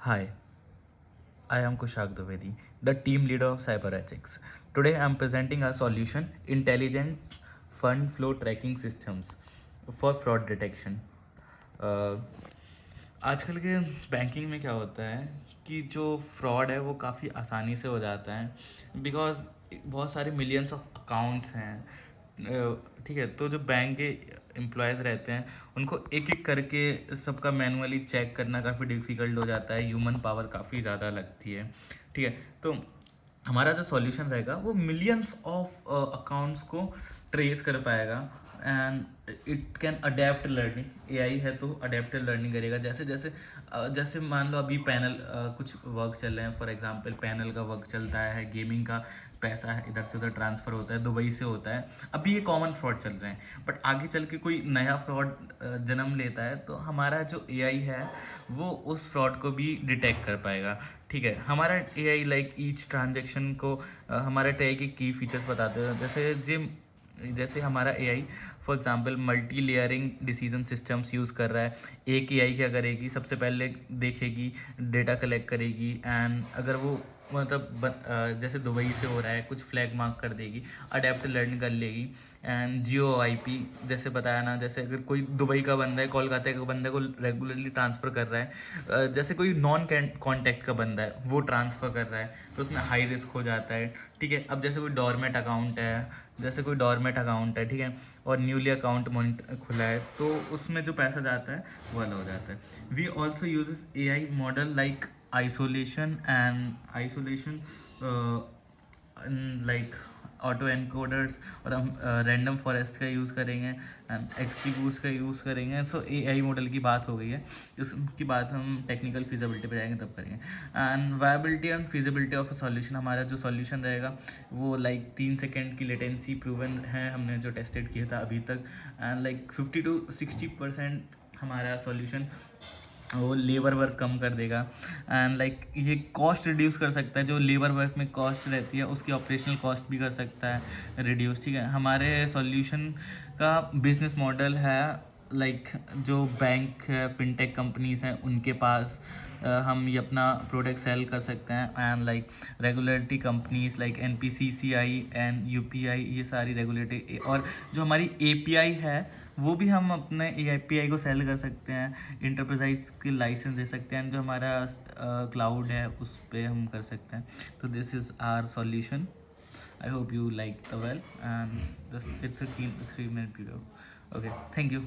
Hi, I am Kushag Dwivedi, the team leader of CyberEthics. Today I am presenting a solution, Intelligent Fund Flow Tracking Systems for Fraud Detection. Uh, आजकल के banking में क्या होता है कि जो fraud है वो काफ़ी आसानी से हो जाता है बिकॉज बहुत सारे मिलियंस ऑफ अकाउंट्स हैं। ठीक है, तो जो बैंक के एम्प्लॉयज़ रहते हैं उनको एक एक करके सबका मैनुअली चेक करना काफ़ी डिफ़िकल्ट हो जाता है, ह्यूमन पावर काफ़ी ज़्यादा लगती है। ठीक है, तो हमारा जो सॉल्यूशन रहेगा वो मिलियंस ऑफ अकाउंट्स को ट्रेस कर पाएगा and it can adapt learning. AI है तो अडेप्टिव लर्निंग करेगा। जैसे जैसे जैसे मान लो अभी पैनल कुछ वर्क चल रहे हैं, फॉर एग्जांपल पैनल का वर्क चलता है, गेमिंग का पैसा है इधर से उधर ट्रांसफ़र होता है, दुबई से होता है। अभी ये कॉमन फ्रॉड चल रहे हैं, बट आगे चल के कोई नया फ्रॉड जन्म लेता है तो हमारा जो एआई है वो उस फ्रॉड को भी डिटेक्ट कर पाएगा। ठीक है, हमारा एआई लाइक ईच ट्रांजेक्शन को हमारे एआई के की फीचर्स बताते हैं। जैसे हमारा AI for example multi layering decision systems use कर रहा है। एक एआई क्या करेगी, सबसे पहले देखेगी, डेटा कलेक्ट करेगी एंड अगर वो जैसे दुबई से हो रहा है कुछ फ्लैग मार्क कर देगी, अडेप्ट लर्न कर लेगी एंड जियो आईपी जैसे बताया ना, जैसे अगर कोई दुबई का बंदा है कोलकाता का बंदे को रेगुलरली ट्रांसफ़र कर रहा है, जैसे कोई नॉन कॉन्टैक्ट का बंदा है वो ट्रांसफ़र कर रहा है तो उसमें हाई रिस्क हो जाता है। ठीक है, अब जैसे कोई डोरमेट अकाउंट है, ठीक है, और न्यूली अकाउंट खुला है तो उसमें जो पैसा जाता है वो अलग हो जाता है। We also use A I model like isolation like autoencoders, और हम रैंडम फॉरेस्ट का यूज़ करेंगे एंड एक्सटीबूस का यूज़ करेंगे। सो एआई मॉडल की बात हो गई है, इसकी बात हम टेक्निकल फिजिबिलिटी पे जाएंगे तब करेंगे। And viability and feasibility of a solution, हमारा जो सॉल्यूशन रहेगा वो लाइक 3 सेकेंड की लेटेंसी प्रूवन है हमने जो टेस्टेड किया था अभी तक, एंड लाइक 50 to 60% हमारा सॉल्यूशन वो लेबर वर्क कम कर देगा एंड लाइक ये कॉस्ट रिड्यूस कर सकता है। जो लेबर वर्क में कॉस्ट रहती है उसकी ऑपरेशनल कॉस्ट भी कर सकता है रिड्यूस। ठीक है, हमारे सॉल्यूशन का बिजनेस मॉडल है लाइक जो बैंक है, फिनटेक कंपनीज हैं उनके पास हम ये अपना प्रोडक्ट सेल कर सकते हैं and like regulatory companies like NPCCI and UPI, ये सारी रेगुलेटरी, और जो हमारी एपीआई है वो भी हम अपने एपीआई को सेल कर सकते हैं, इंटरप्राइज की लाइसेंस दे सकते हैं, जो हमारा क्लाउड है उस पर हम कर सकते हैं। तो this is our solution. I hope you liked the well, and it's a 3-minute video. Okay, thank you.